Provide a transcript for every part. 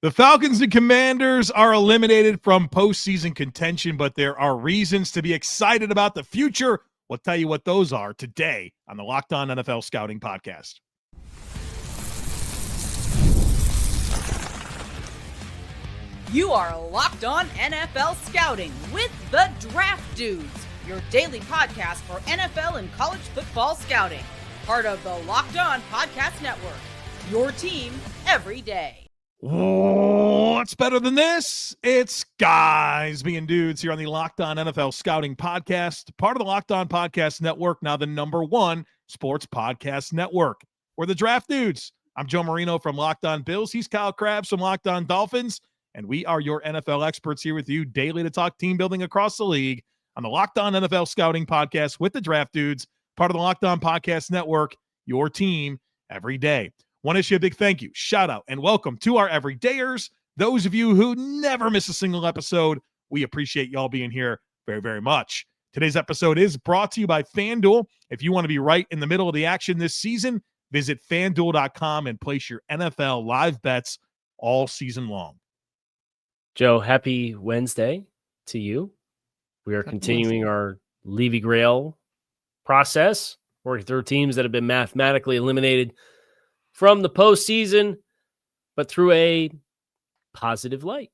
The Falcons and Commanders are eliminated from postseason contention, but there are reasons to be excited about the future. We'll tell you what those are today on the Locked On NFL Scouting Podcast. You are Locked On NFL Scouting with the Draft Dudes, your daily podcast for NFL and college football scouting. Part of the Locked On Podcast Network, your team every day. What's better than this? It's guys being dudes here on the Locked On NFL Scouting Podcast, part of the Locked On Podcast Network, now the #1 sports podcast network. We're the Draft Dudes. I'm Joe Marino from Locked On Bills. He's Kyle Crabbs from Locked On Dolphins, and we are your NFL experts here with you daily to talk team building across the league on the Locked On NFL Scouting Podcast with the Draft Dudes, part of the Locked On Podcast Network, your team every day. Want to issue a big thank you, shout out, and welcome to our everydayers. Those of you who never miss a single episode, we appreciate y'all being here very, very much. Today's episode is brought to you by FanDuel. If you want to be right in the middle of the action this season, visit FanDuel.com and place your NFL live bets all season long. Joe, happy Wednesday to you. We are continuing our Levy Grail process, working through teams that have been mathematically eliminated from the postseason, but through a positive light.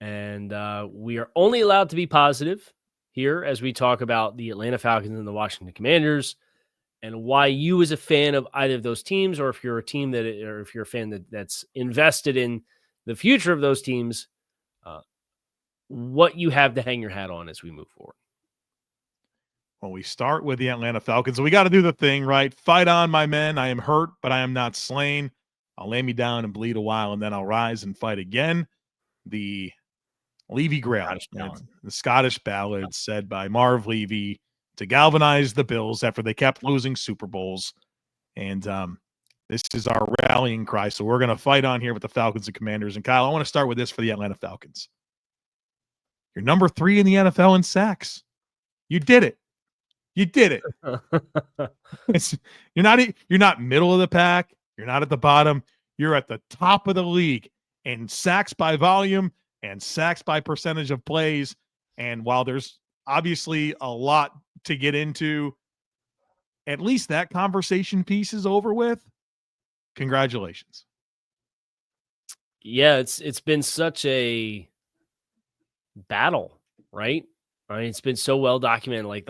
And we are only allowed to be positive here as we talk about the Atlanta Falcons and the Washington Commanders, and why you as a fan of either of those teams, or if you're a team that, or if you're a fan that's invested in the future of those teams, what you have to hang your hat on as we move forward. Well, we start with the Atlanta Falcons. So we got to do the thing, right? Fight on, my men. I am hurt, but I am not slain. I'll lay me down and bleed a while, and then I'll rise and fight again. The Levy Grail, the Scottish ballad said by Marv Levy to galvanize the Bills after they kept losing Super Bowls. And this is our rallying cry. So we're going to fight on here with the Falcons and Commanders. And Kyle, I want to start with this for the Atlanta Falcons. You're number 3 in the NFL in sacks. You did it. You did it. You're not middle of the pack. You're not at the bottom. You're at the top of the league in sacks by volume and sacks by percentage of plays. And while there's obviously a lot to get into, at least that conversation piece is over with. Congratulations. Yeah, it's been such a battle, right? I mean, it's been so well documented. Like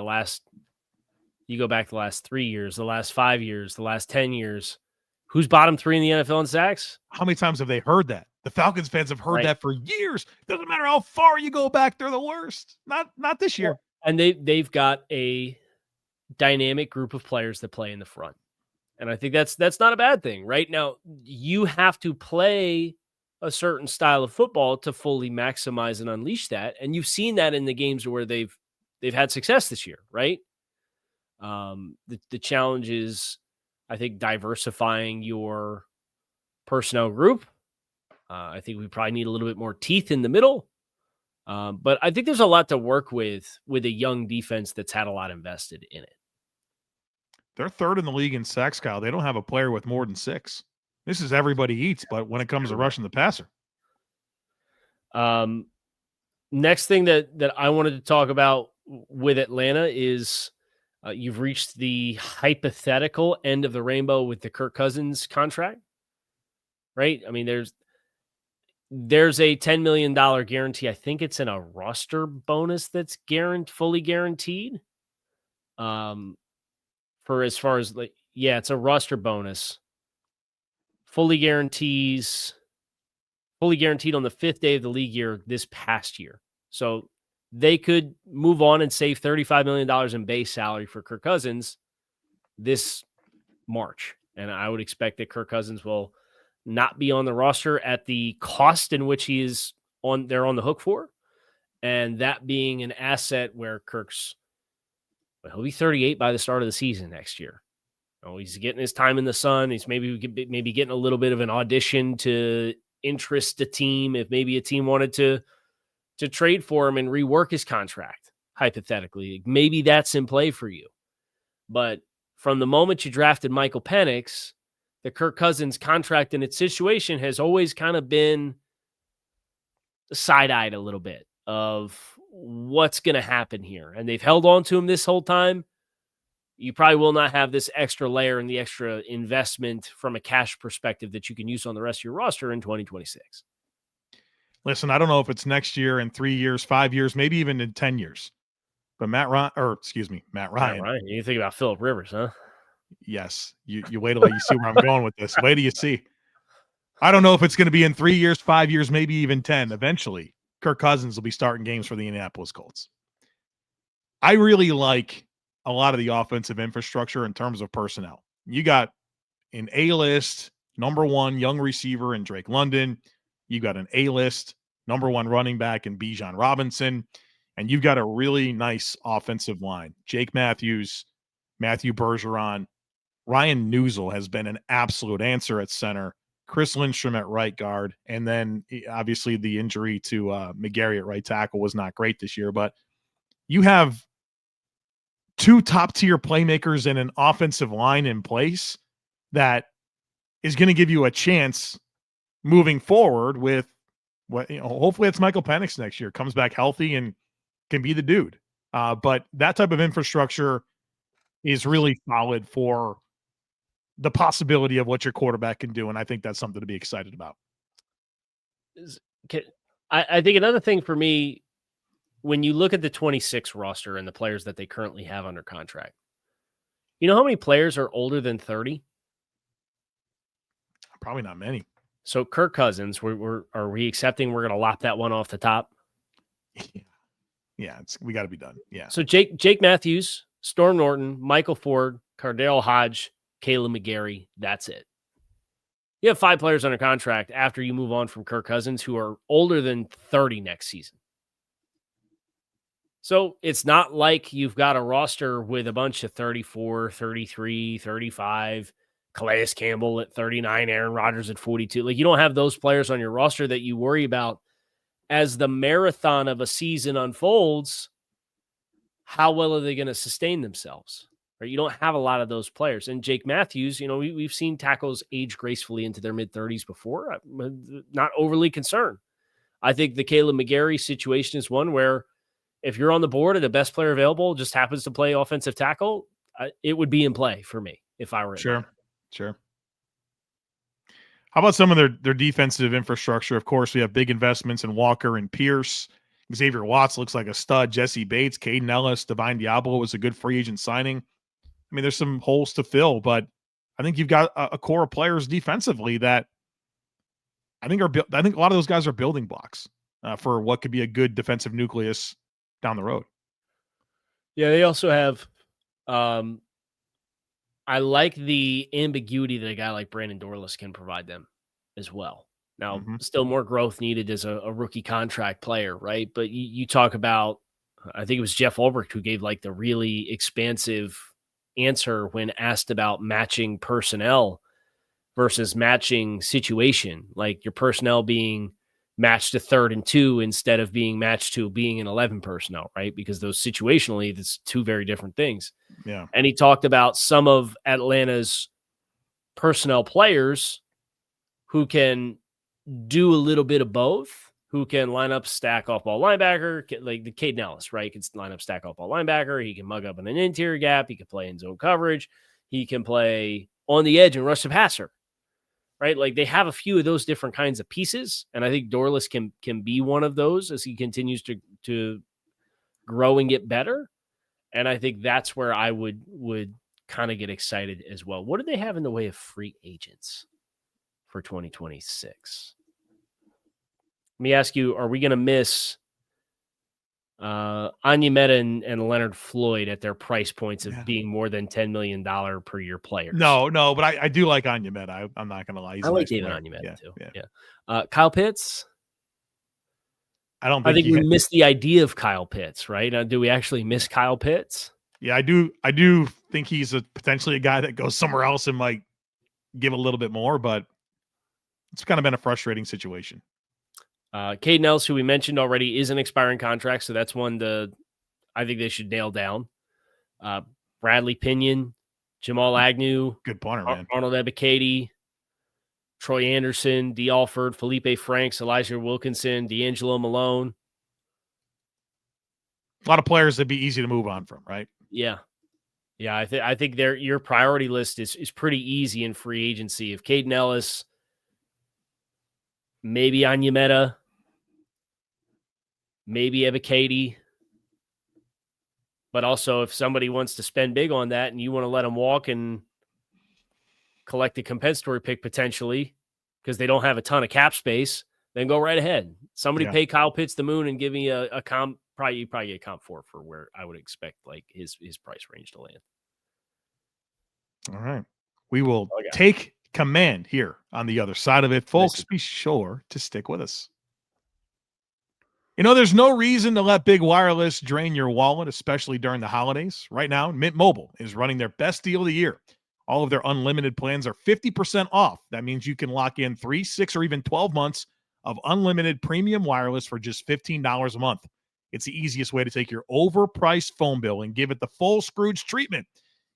you go back the last 3 years, the last 5 years, the last 10 years. Who's bottom 3 in the NFL in sacks? How many times have they heard that? The Falcons fans have heard that for years. Doesn't matter how far you go back, they're the worst. Not this year. And they've got a dynamic group of players that play in the front. And I think that's not a bad thing. Right now, you have to play a certain style of football to fully maximize and unleash that. And you've seen that in the games where they've had success this year, right? The challenge is, I think, diversifying your personnel group. I think we probably need a little bit more teeth in the middle. But I think there's a lot to work with a young defense that's had a lot invested in it. They're third in the league in sacks, Kyle. They don't have a player with more than 6. This is everybody eats, but when it comes to rushing the passer. Next thing that I wanted to talk about with Atlanta is you've reached the hypothetical end of the rainbow with the Kirk Cousins contract, right? I mean, there's a $10 million guarantee. I think it's in a roster bonus that's fully guaranteed. For as far as it's a roster bonus. Fully guaranteed on the 5th day of the league year this past year. So they could move on and save $35 million in base salary for Kirk Cousins this March. And I would expect that Kirk Cousins will not be on the roster at the cost in which they're on the hook for. And that being an asset where he'll be 38 by the start of the season next year. He's getting his time in the sun. He's maybe getting a little bit of an audition to interest a team. If maybe a team wanted to trade for him and rework his contract, hypothetically, maybe that's in play for you. But from the moment you drafted Michael Penix, the Kirk Cousins contract and its situation has always kind of been side-eyed a little bit of what's going to happen here. And they've held on to him this whole time. You probably will not have this extra layer and the extra investment from a cash perspective that you can use on the rest of your roster in 2026. Listen, I don't know if it's next year, in 3 years, 5 years, maybe even in 10 years. But Matt Ryan. Matt Ryan. You think about Phillip Rivers, huh? Yes. You wait till you see where I'm going with this. Wait till you see. I don't know if it's going to be in 3 years, 5 years, maybe even 10. Eventually, Kirk Cousins will be starting games for the Indianapolis Colts. I really like a lot of the offensive infrastructure in terms of personnel. You got an A-list number one young receiver in Drake London. You got an A-list number one running back in Bijan Robinson. And you've got a really nice offensive line. Jake Matthews, Matthew Bergeron, Ryan Newsel has been an absolute answer at center. Chris Lindstrom at right guard. And then obviously the injury to McGarry at right tackle was not great this year. But you have two top-tier playmakers and an offensive line in place that is going to give you a chance moving forward with what, hopefully it's Michael Penix next year, comes back healthy and can be the dude. But that type of infrastructure is really solid for the possibility of what your quarterback can do. And I think that's something to be excited about. I think another thing for me, when you look at the 26 roster and the players that they currently have under contract, you know how many players are older than 30? Probably not many. So Kirk Cousins, are we accepting we're going to lop that one off the top? Yeah, we got to be done. Yeah. So Jake Matthews, Storm Norton, Michael Ford, Cardale Hodge, Caleb McGarry, that's it. You have 5 players under contract after you move on from Kirk Cousins who are older than 30 next season. So it's not like you've got a roster with a bunch of 34, 33, 35, Calais Campbell at 39, Aaron Rodgers at 42. Like, you don't have those players on your roster that you worry about as the marathon of a season unfolds. How well are they going to sustain themselves? Right? You don't have a lot of those players. And Jake Matthews, we've seen tackles age gracefully into their mid-30s before. I'm not overly concerned. I think the Caleb McGarry situation is one where if you're on the board and the best player available just happens to play offensive tackle, it would be in play for me if I were in there. Sure. How about some of their defensive infrastructure? Of course, we have big investments in Walker and Pierce. Xavier Watts looks like a stud. Jesse Bates, Caden Ellis, Divine Diablo was a good free agent signing. I mean, there's some holes to fill, but I think you've got a core of players defensively that I think a lot of those guys are building blocks for what could be a good defensive nucleus down the road. Yeah, they also have I like the ambiguity that a guy like Brandon Dorlus can provide them as well. Now, still more growth needed as a rookie contract player, right? But you talk about, I think it was Jeff Ulbrich who gave like the really expansive answer when asked about matching personnel versus matching situation, like your personnel being matched to 3rd and 2 instead of being matched to being an 11 personnel, right? Because those situationally, that's two very different things. Yeah. And he talked about some of Atlanta's personnel players who can do a little bit of both, who can line up, stack off ball linebacker, like the Caden Ellis, right? He can line up, stack off ball linebacker. He can mug up in an interior gap. He can play in zone coverage. He can play on the edge and rush the passer, right? Like, they have a few of those different kinds of pieces. And I think Dorlus can be one of those as he continues to grow and get better. And I think that's where I would kind of get excited as well. What do they have in the way of free agents for 2026? Let me ask you, are we going to miss Anya Meta and Leonard Floyd at their price points of being more than $10 million per year players? No, but I do like Anya Meta. I'm not going to lie. He's I like nice David player. Anya Meta too. Yeah. Kyle Pitts? I think we missed the idea of Kyle Pitts, right? Do we actually miss Kyle Pitts? Yeah, I do think he's potentially a guy that goes somewhere else and might give a little bit more, but it's kind of been a frustrating situation. Caden Ellis, who we mentioned already, is an expiring contract, so that's one I think they should nail down. Bradley Pinion, Jamal Agnew, good punter, man. Arnold Ebiketie. Troy Anderson, D. Alford, Felipe Franks, Elijah Wilkinson, D'Angelo Malone. A lot of players that'd be easy to move on from, right? Yeah. Yeah, I think your priority list is pretty easy in free agency. If Caden Ellis, maybe Anyemeta, maybe Ebiketie. But also, if somebody wants to spend big on that and you want to let them walk and collect a compensatory pick potentially because they don't have a ton of cap space, then go right ahead. Somebody pay Kyle Pitts the moon and give me a comp. Probably get a comp for where I would expect like his price range to land. All right. We will take command here on the other side of it. Folks, be sure to stick with us. You know, there's no reason to let big wireless drain your wallet, especially during the holidays. Right now, Mint Mobile is running their best deal of the year. All of their unlimited plans are 50% off. That means you can lock in 3, 6, or even 12 months of unlimited premium wireless for just $15 a month. It's the easiest way to take your overpriced phone bill and give it the full Scrooge treatment.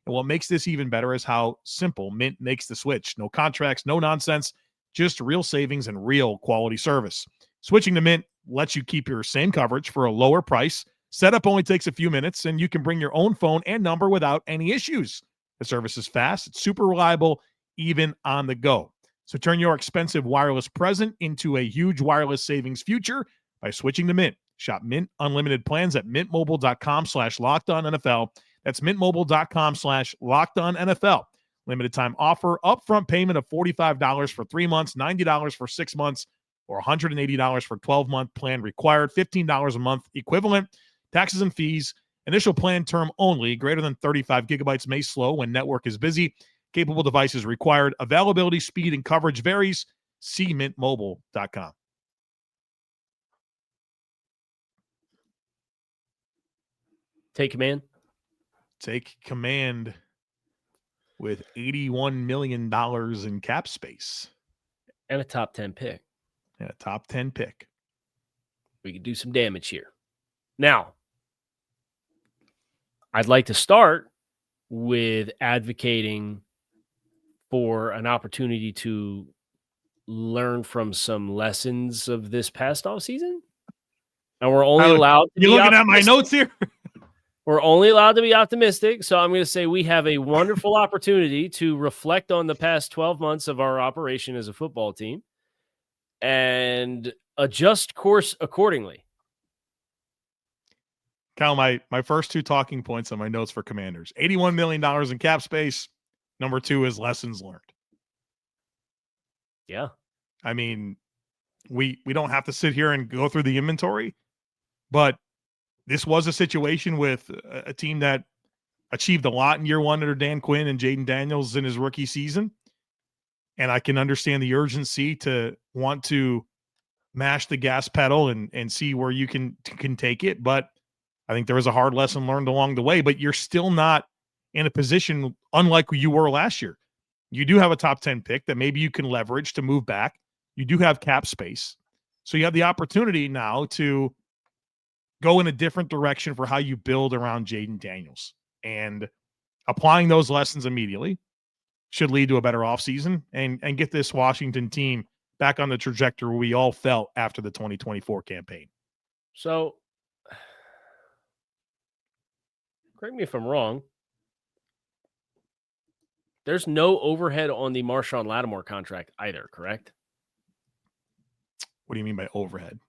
And what makes this even better is how simple Mint makes the switch. No contracts, no nonsense, just real savings and real quality service. Switching to Mint lets you keep your same coverage for a lower price. Setup only takes a few minutes, and you can bring your own phone and number without any issues. The service is fast, it's super reliable, even on the go. So turn your expensive wireless present into a huge wireless savings future by switching to Mint. Shop Mint Unlimited plans at mintmobile.com/LockedOnNFL. That's mintmobile.com/LockedOnNFL. Limited time offer, upfront payment of $45 for 3 months, $90 for 6 months, or $180 for 12-month plan required, $15 a month equivalent, taxes and fees. Initial plan term only, greater than 35 gigabytes may slow when network is busy. Capable devices required. Availability, speed, and coverage varies. See mintmobile.com. Take command. Take command with $81 million in cap space. And a top 10 pick. And a top 10 pick. We could do some damage here. Now, I'd like to start with advocating for an opportunity to learn from some lessons of this past offseason. And we're only allowed to be looking at my notes here? We're only allowed to be optimistic. So I'm going to say we have a wonderful opportunity to reflect on the past 12 months of our operation as a football team and adjust course accordingly. Kyle, my first 2 talking points on my notes for Commanders. $81 million in cap space. Number 2 is lessons learned. Yeah. I mean, we don't have to sit here and go through the inventory, but this was a situation with a team that achieved a lot in year 1 under Dan Quinn and Jayden Daniels in his rookie season. And I can understand the urgency to want to mash the gas pedal and see where you can take it. But I think there was a hard lesson learned along the way, but you're still not in a position unlike you were last year. You do have a top 10 pick that maybe you can leverage to move back. You do have cap space. So you have the opportunity now to go in a different direction for how you build around Jayden Daniels. And applying those lessons immediately should lead to a better offseason and get this Washington team back on the trajectory we all felt after the 2024 campaign. So, correct me if I'm wrong. There's no overhead on the Marshawn Lattimore contract either, correct? What do you mean by overhead?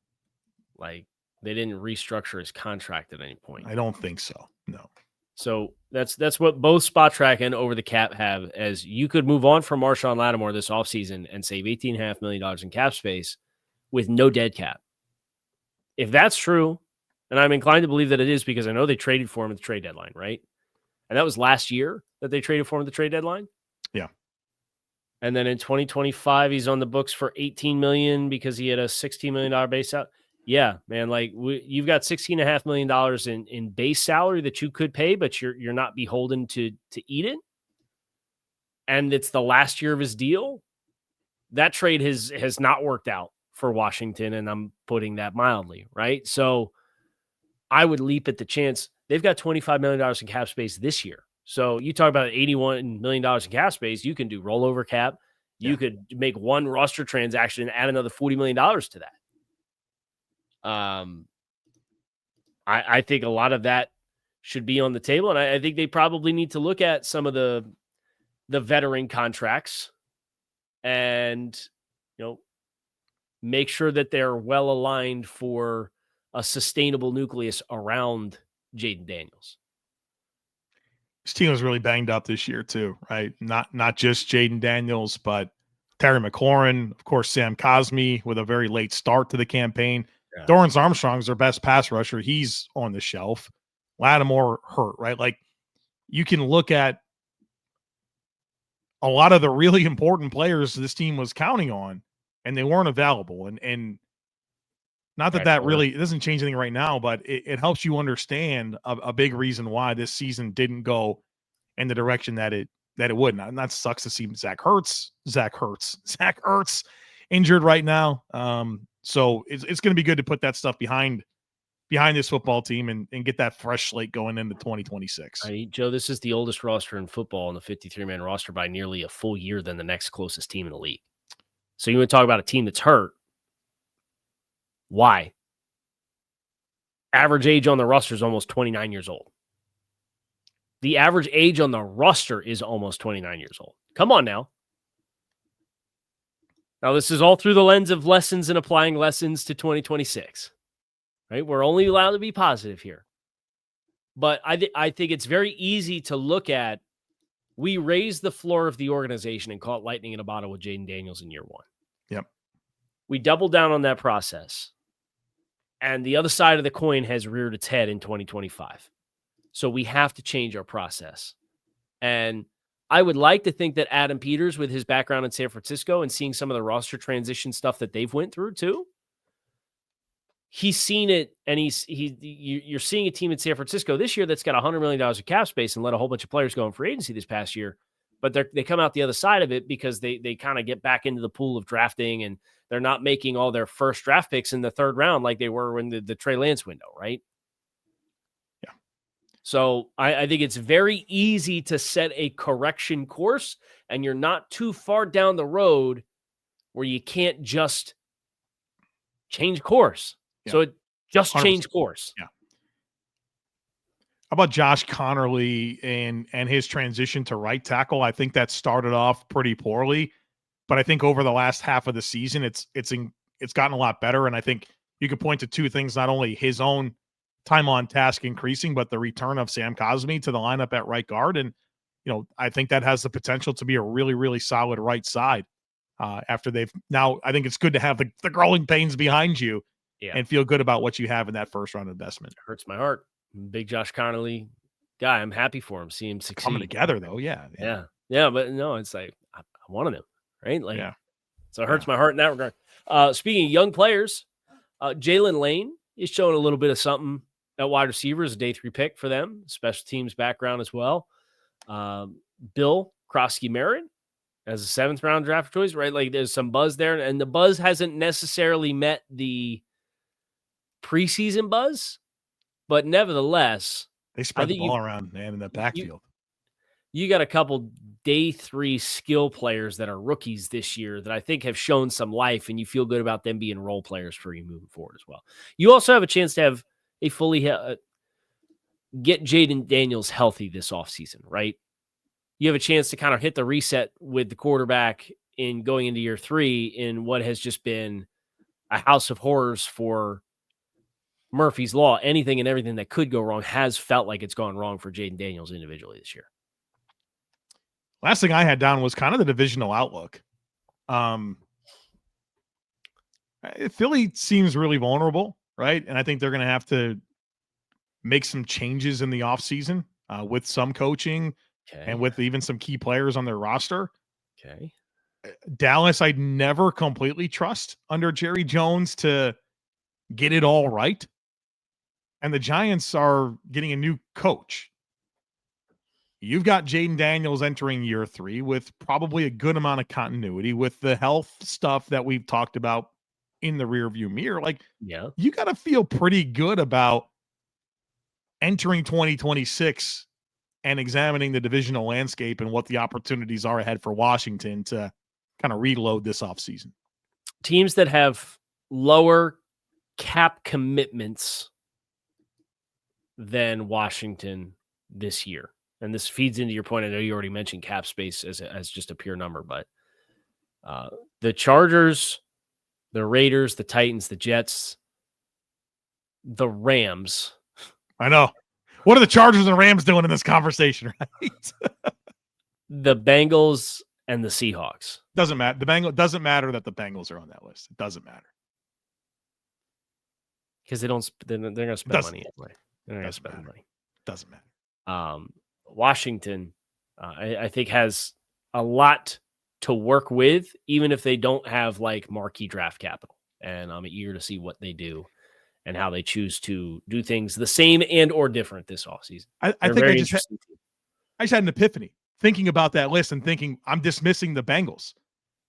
Like, they didn't restructure his contract at any point. I don't think so. No. So that's what both Spot Track and Over the Cap have, as you could move on from Marshawn Lattimore this offseason and save $18.5 million in cap space with no dead cap. If that's true, and I'm inclined to believe that it is because I know they traded for him at the trade deadline, right? And that was last year that they traded for him at the trade deadline? Yeah. And then in 2025, he's on the books for $18 million because he had a $16 million base out. Yeah, man, like you've got $16.5 million in base salary that you could pay, but you're not beholden to eat it. And it's the last year of his deal. That trade has not worked out for Washington, and I'm putting that mildly, right? So I would leap at the chance. They've got $25 million in cap space this year. So you talk about $81 million in cap space, you can do rollover cap You could make one roster transaction and add another $40 million to that. I think a lot of that should be on the table, and I think they probably need to look at some of the veteran contracts and make sure that they're well aligned for a sustainable nucleus around Jayden Daniels. This team was really banged up this year too, right? Not just Jayden Daniels, but Terry McLaurin, of course, Sam Cosmi with a very late start to the campaign. Yeah. Dorrance Armstrong's their best pass rusher. He's on the shelf. Lattimore hurt, right? Like, you can look at a lot of the really important players this team was counting on, and they weren't available. And not that really, it doesn't change anything right now, but it helps you understand a big reason why this season didn't go in the direction that it would. And that sucks to see Zach Ertz injured right now. So it's going to be good to put that stuff behind this football team and get that fresh slate going into 2026. Joe, this is the oldest roster in football on the 53-man roster by nearly a full year than the next closest team in the league. So you want to talk about a team that's hurt. Why? Average age on the roster is almost 29 years old. The average age on the roster is almost 29 years old. Come on now. Now, this is all through the lens of lessons and applying lessons to 2026. Right? We're only allowed to be positive here. But I think it's very easy to look at, we raised the floor of the organization and caught lightning in a bottle with Jayden Daniels in year one. Yep. We doubled down on that process. And the other side of the coin has reared its head in 2025. So we have to change our process. And I would like to think that Adam Peters, with his background in San Francisco and seeing some of the roster transition stuff that they've went through too, he's seen it, and you're seeing a team in San Francisco this year that's got $100 million of cap space and let a whole bunch of players go in free agency this past year. But they come out the other side of it because they kind of get back into the pool of drafting, and they're not making all their first draft picks in the third round like they were in the Trey Lance window, right? Yeah. So I think it's very easy to set a correction course, and you're not too far down the road where you can't just change course. Yeah. So it just 100%. Changed course. Yeah. How about Josh Connerly and his transition to right tackle? I think that started off pretty poorly, but I think over the last half of the season, it's gotten a lot better. And I think you could point to two things: not only his own time on task increasing, but the return of Sam Cosmi to the lineup at right guard. And I think that has the potential to be a really, really solid right side. After now, I think it's good to have the growing pains behind you. Yeah. And feel good about what you have in that first round investment. It hurts my heart. Big Josh Connerly guy. I'm happy for him. See him succeed. Coming together though. Yeah. But no, it's like, I wanted him, right? Like, yeah. So it hurts my heart in that regard. Speaking of young players, Jalen Lane is showing a little bit of something at wide receiver as a day 3 pick for them. Special teams background as well. Bill Krosky-Merritt as a 7th round draft choice, right? Like, there's some buzz there, and the buzz hasn't necessarily met the preseason buzz, but nevertheless, they spread the ball around, man, in the backfield. You got a couple day 3 skill players that are rookies this year that I think have shown some life, and you feel good about them being role players for you moving forward as well. You also have a chance to have a fully get Jayden Daniels healthy this offseason, right? You have a chance to kind of hit the reset with the quarterback in going into year 3 in what has just been a house of horrors for Murphy's Law. Anything and everything that could go wrong has felt like it's gone wrong for Jayden Daniels individually this year. Last thing I had down was kind of the divisional outlook. Philly seems really vulnerable, right? And I think they're going to have to make some changes in the offseason with some coaching and with even some key players on their roster. Okay. Dallas, I'd never completely trust under Jerry Jones to get it all right. And the Giants are getting a new coach. You've got Jayden Daniels entering year 3 with probably a good amount of continuity with the health stuff that we've talked about in the rearview mirror. Like, yeah, you got to feel pretty good about entering 2026 and examining the divisional landscape and what the opportunities are ahead for Washington to kind of reload this offseason? Teams that have lower cap commitments than Washington this year. And this feeds into your point. I know you already mentioned cap space as just a pure number, but the Chargers, the Raiders, the Titans, the Jets, the Rams. I know. What are the Chargers and Rams doing in this conversation, right? The Bengals and the Seahawks. Doesn't matter. Doesn't matter that the Bengals are on that list. It doesn't matter. Because they're going to spend money anyway. They're going to spend money. Doesn't matter. Washington, I think, has a lot to work with, even if they don't have like marquee draft capital. And I'm eager to see what they do and how they choose to do things the same and or different this offseason. I think I just had an epiphany thinking about that list and thinking I'm dismissing the Bengals.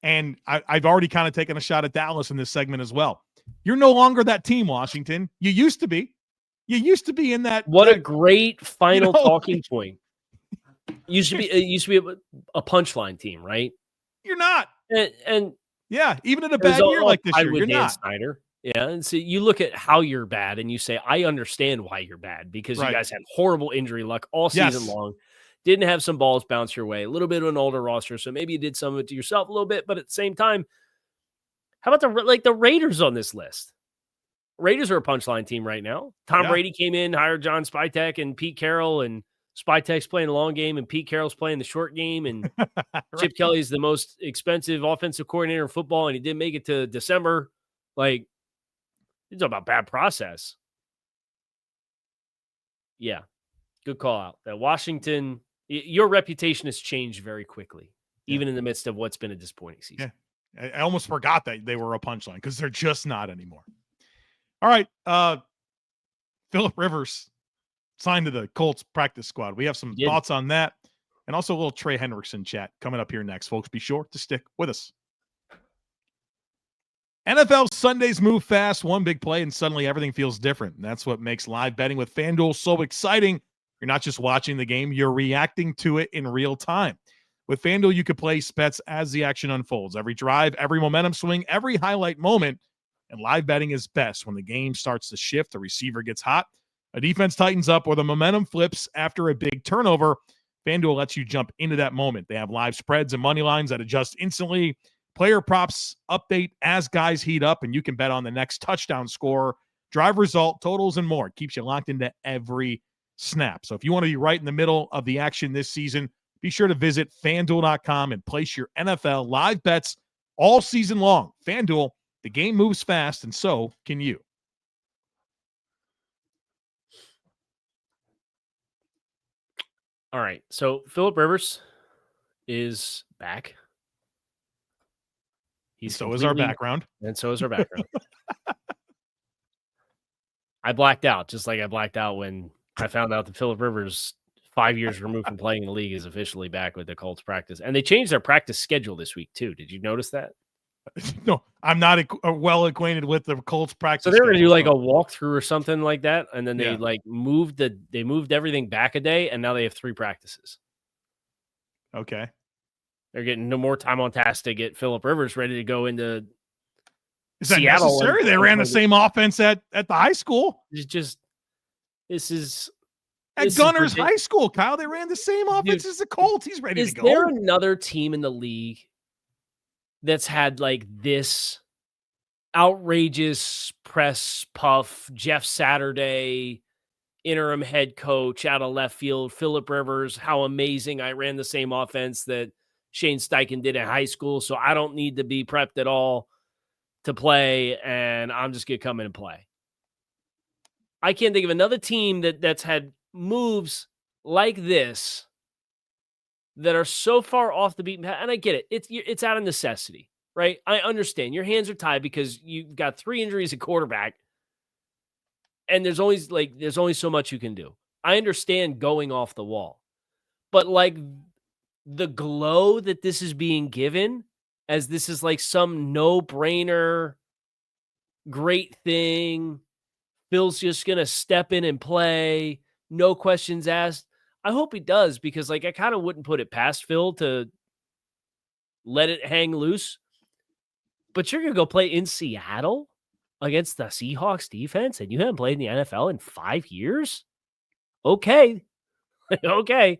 And I've already kind of taken a shot at Dallas in this segment as well. You're no longer that team, Washington. You used to be. You used to be in that. What a great final talking point. It used to be a punchline team, right? You're not. And yeah, even in a bad year like this year, you're not. Snyder. Yeah, and so you look at how you're bad and you say, I understand why you're bad because you guys had horrible injury luck all season long. Didn't have some balls bounce your way. A little bit of an older roster, so maybe you did some of it to yourself a little bit, but at the same time, how about the Raiders on this list? Raiders are a punchline team right now. Tom Brady came in, hired John Spytek and Pete Carroll, and Spytek's playing the long game, and Pete Carroll's playing the short game, and Chip Kelly's the most expensive offensive coordinator in football, and he didn't make it to December. Like, it's about bad process. Yeah, good call out. That Washington, your reputation has changed very quickly, even in the midst of what's been a disappointing season. Yeah, I almost forgot that they were a punchline because they're just not anymore. All right, Phillip Rivers signed to the Colts practice squad. We have some thoughts on that, and also a little Trey Hendrickson chat coming up here next, folks. Be sure to stick with us. NFL Sundays move fast, one big play, and suddenly everything feels different. And that's what makes live betting with FanDuel so exciting. You're not just watching the game, you're reacting to it in real time. With FanDuel, you can place bets as the action unfolds. Every drive, every momentum swing, every highlight moment. And live betting is best when the game starts to shift, the receiver gets hot, a defense tightens up, or the momentum flips after a big turnover. FanDuel lets you jump into that moment. They have live spreads and money lines that adjust instantly. Player props update as guys heat up, and you can bet on the next touchdown score, drive result, totals, and more. It keeps you locked into every snap. So if you want to be right in the middle of the action this season, be sure to visit FanDuel.com and place your NFL live bets all season long. FanDuel, the game moves fast, and so can you. All right, so Phillip Rivers is back. So is our background. And so is our background. I blacked out, just like I blacked out when I found out that Phillip Rivers, 5 years removed from playing in the league, is officially back with the Colts practice. And they changed their practice schedule this week, too. Did you notice that? No, I'm not well acquainted with the Colts practice. So they were going to do like a walkthrough or something like that. And then they moved everything back a day. And now they have 3 practices. Okay. They're getting no more time on task to get Phillip Rivers ready to go into Is that Seattle. Necessary? They ran the same offense at the high school. This is at Gunners High School, Kyle. They ran the same offense as the Colts. He's ready to go. Is there another team in the league that's had like this outrageous press puff, Jeff Saturday, interim head coach out of left field, Phillip Rivers, how amazing, I ran the same offense that Shane Steichen did in high school, so I don't need to be prepped at all to play, and I'm just going to come in and play. I can't think of another team that's had moves like this that are so far off the beaten path, and I get it. It's out of necessity, right? I understand. Your hands are tied because you've got 3 injuries at quarterback, and there's only so much you can do. I understand going off the wall, but like the glow that this is being given as this is like some no-brainer great thing, Phil's just going to step in and play, no questions asked. I hope he does, because like I kind of wouldn't put it past Phil to let it hang loose. But you're going to go play in Seattle against the Seahawks defense, and you haven't played in the NFL in 5 years? Okay. Okay.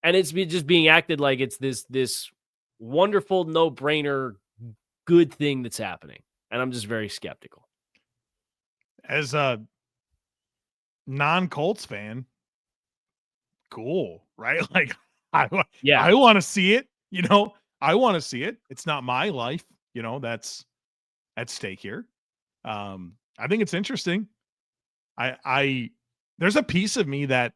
And it's just being acted like it's this wonderful, no-brainer, good thing that's happening. And I'm just very skeptical. As a non-Colts fan, cool, right? Like, I want to see it. I want to see it. It's not my life, that's at stake here. I think it's interesting. There's a piece of me that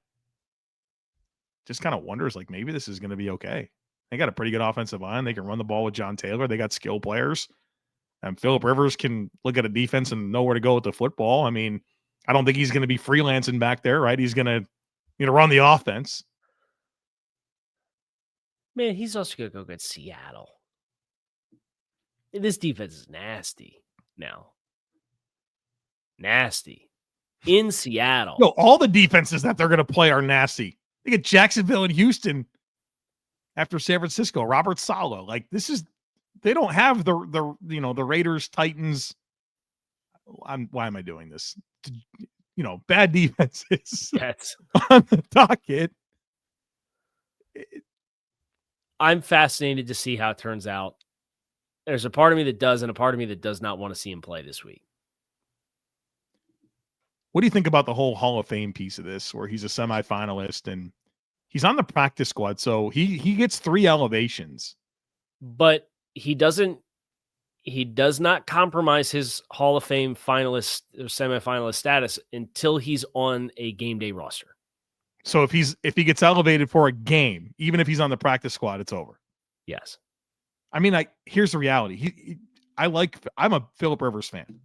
just kind of wonders, like, maybe this is going to be okay. They got a pretty good offensive line. They can run the ball with John Taylor. They got skill players. And Phillip Rivers can look at a defense and know where to go with the football. I mean, I don't think he's going to be freelancing back there, right? He's going to, run the offense. Man, he's also going to go against Seattle. This defense is nasty now. Nasty. In Seattle. All the defenses that they're going to play are nasty. They get Jacksonville and Houston after San Francisco. Robert Saleh. Like, they don't have the Raiders, Titans. Why am I doing this? Bad defenses on the docket. I'm fascinated to see how it turns out. There's a part of me that does and a part of me that does not want to see him play this week. What do you think about the whole Hall of Fame piece of this, where he's a semifinalist and he's on the practice squad, so he gets 3 elevations. But he does not compromise his Hall of Fame finalist or semifinalist status until he's on a game day roster. So if he gets elevated for a game, even if he's on the practice squad, it's over. Yes. I mean, here's the reality. I'm a Phillip Rivers fan.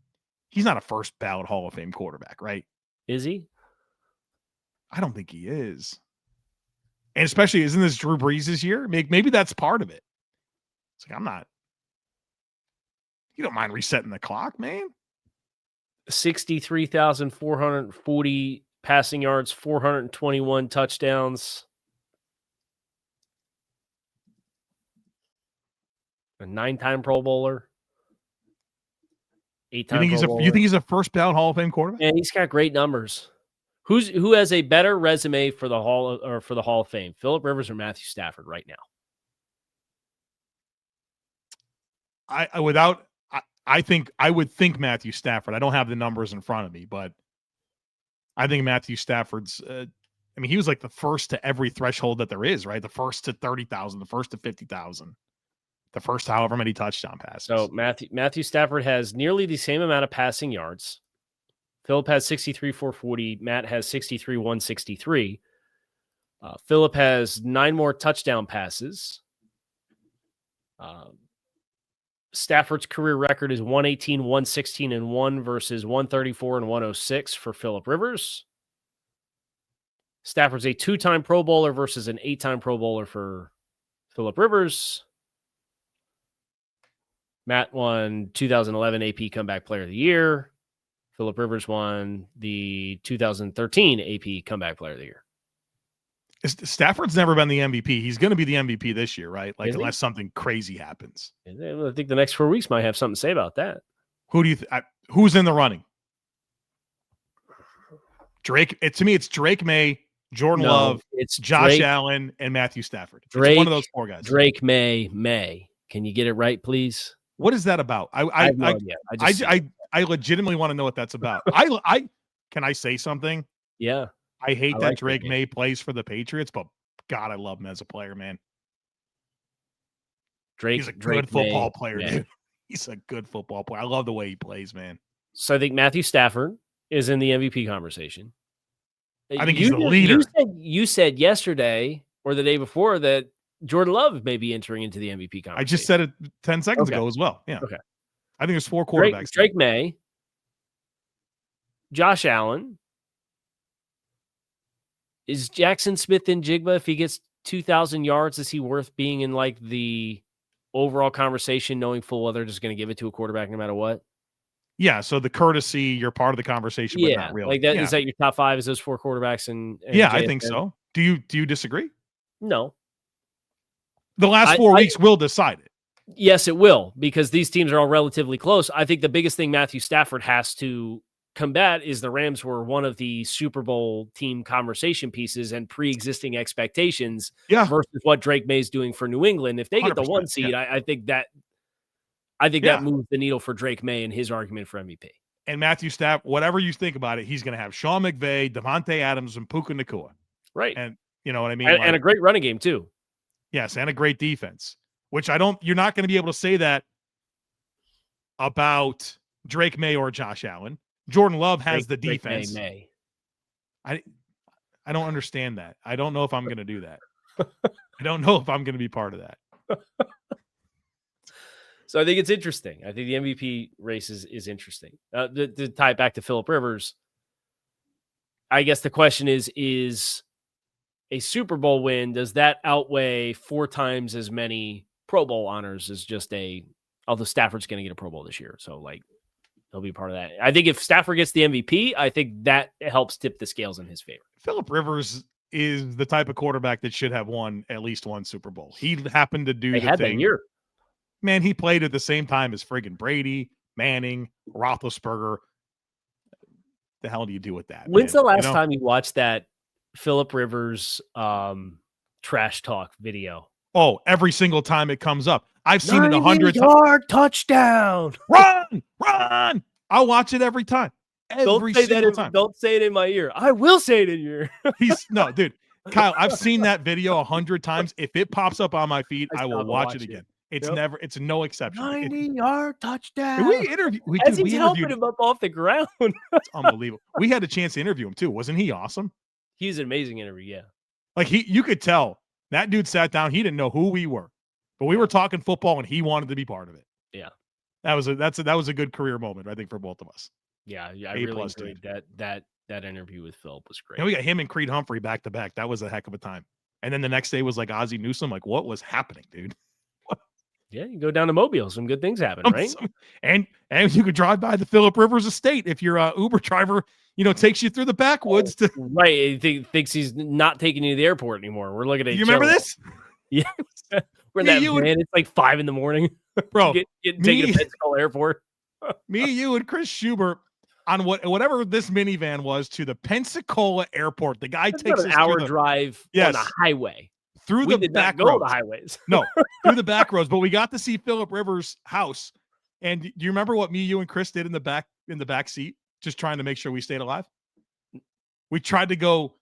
He's not a first ballot Hall of Fame quarterback, right? Is he? I don't think he is. And especially, isn't this Drew Brees' year? Maybe that's part of it. It's like, you don't mind resetting the clock, man. 63,440 passing yards, 421 touchdowns. A 9-time Pro Bowler. 8-time Pro Bowler. You think he's a first ballot Hall of Fame quarterback? And he's got great numbers. Who has a better resume for the Hall of Fame? Phillip Rivers or Matthew Stafford right now? I would think Matthew Stafford. I don't have the numbers in front of me, but I think Matthew Stafford's he was like the first to every threshold that there is, right? The first to 30,000, the first to 50,000, the first to however many touchdown passes. So Matthew Stafford has nearly the same amount of passing yards. Phillip has 63,440. Matt has 63,163. Phillip has 9 more touchdown passes. Stafford's career record is 118, 116, and 1 versus 134 and 106 for Phillip Rivers. Stafford's a 2-time Pro Bowler versus an 8-time Pro Bowler for Phillip Rivers. Matt won 2011 AP Comeback Player of the Year. Phillip Rivers won the 2013 AP Comeback Player of the Year. Stafford's never been the MVP. He's going to be the MVP this year, right? Like, unless something crazy happens. I think the next 4 weeks might have something to say about that. Who do you who's in the running? Drake. To me, it's Drake May, Jordan Love, it's Josh Allen, and Matthew Stafford. It's one of those 4 guys. Drake May. Can you get it right, please? What is that about? I legitimately want to know what that's about. Can I say something? Yeah. I hate that Drake May plays for the Patriots, but God, I love him as a player, man. He's a good football player, dude. He's a good football player. I love the way he plays, man. So I think Matthew Stafford is in the MVP conversation. I think he's the leader. You said yesterday or the day before that Jordan Love may be entering into the MVP conversation. I just said it 10 seconds ago as well. Yeah. Okay. I think there's 4 quarterbacks. Drake May, Josh Allen. Is Jackson Smith in Jigba, if he gets 2,000 yards, is he worth being in like the overall conversation, knowing full well they're just going to give it to a quarterback no matter what? Yeah, so the courtesy, you're part of the conversation, but not really. Like that, is that your top 5? Is those 4 quarterbacks? And yeah, JFN? I think so. Do you disagree? No. The last 4 weeks will decide it. Yes, it will, because these teams are all relatively close. I think the biggest thing Matthew Stafford has to combat is the Rams were one of the Super Bowl team conversation pieces and pre-existing expectations versus what Drake May is doing for New England. If they get the 1 seed, I think that moves the needle for Drake May and his argument for MVP. And Matthew Stafford, whatever you think about it, he's going to have Sean McVay, Devontae Adams, and Puka Nacua. Right. And you know what I mean? And a great running game too. Yes, and a great defense, which you're not going to be able to say that about Drake May or Josh Allen. Jordan Love has the defense. May. I don't understand that. I don't know if I'm going to do that. I don't know if I'm going to be part of that. So I think it's interesting. I think the MVP race is interesting. To tie it back to Phillip Rivers, I guess the question is a Super Bowl win, does that outweigh 4 times as many Pro Bowl honors as just although Stafford's going to get a Pro Bowl this year. So like he'll be part of that. I think if Stafford gets the MVP, I think that helps tip the scales in his favor. Phillip Rivers is the type of quarterback that should have won at least 1 Super Bowl. He happened to do the thing. That year. Man, he played at the same time as friggin' Brady, Manning, Roethlisberger. The hell do you do with that? When's the last time you watched that Phillip Rivers trash talk video? Oh, every single time it comes up. I've seen it 100 times. 90-yard touchdown. Run. I'll watch it every time. Every single time. Don't say it in my ear. I will say it in your ear. No, dude. Kyle, I've seen that video 100 times. If it pops up on my feed, I will watch it again. It's no exception. 90-yard touchdown. He's helping him up off the ground. It's unbelievable. We had a chance to interview him too. Wasn't he awesome? He's an amazing interview, yeah. Like you could tell that dude sat down. He didn't know who we were, but we were talking football and he wanted to be part of it. Yeah. That was a good career moment, I think, for both of us. Yeah, I really enjoyed that interview with Phillip was great. And we got him and Creed Humphrey back to back. That was a heck of a time. And then the next day was like Ozzie Newsome. Like, what was happening, dude? Yeah, you go down to Mobile, some good things happen, right? And you could drive by the Phillip Rivers estate if your Uber driver, takes you through the backwoods to right. He thinks he's not taking you to the airport anymore. We're looking at you remember this? Yeah, we're in that van. It's like 5 a.m, bro. Getting taken to Pensacola Airport. Me, you, and Chris Schubert on whatever this minivan was to the Pensacola Airport. The guy takes an hour drive on the highway. Through the back roads. The highways. No, through the back roads. But we got to see Phillip Rivers' house. And do you remember what me, you, and Chris did in the back seat, just trying to make sure we stayed alive? We tried to go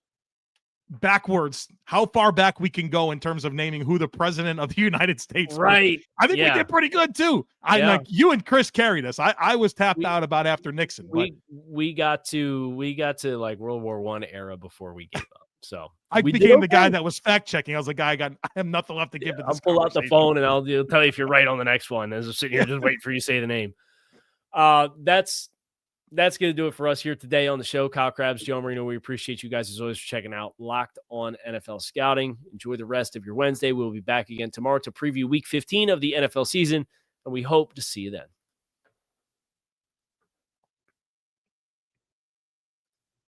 backwards, how far back we can go in terms of naming who the president of the United States was. Right. I think we did pretty good too. Like you and Chris carried us. I was tapped out about after Nixon. We got to like World War I era before we gave up. So I became the guy that was fact checking. I was like, I have nothing left to give to this. I'll pull out the phone and I'll tell you if you're right on the next one. As I'm sitting here just waiting for you to say the name. That's going to do it for us here today on the show. Kyle Crabbs, Joe Marino, we appreciate you guys as always for checking out Locked on NFL Scouting. Enjoy the rest of your Wednesday. We'll be back again tomorrow to preview Week 15 of the NFL season, and we hope to see you then.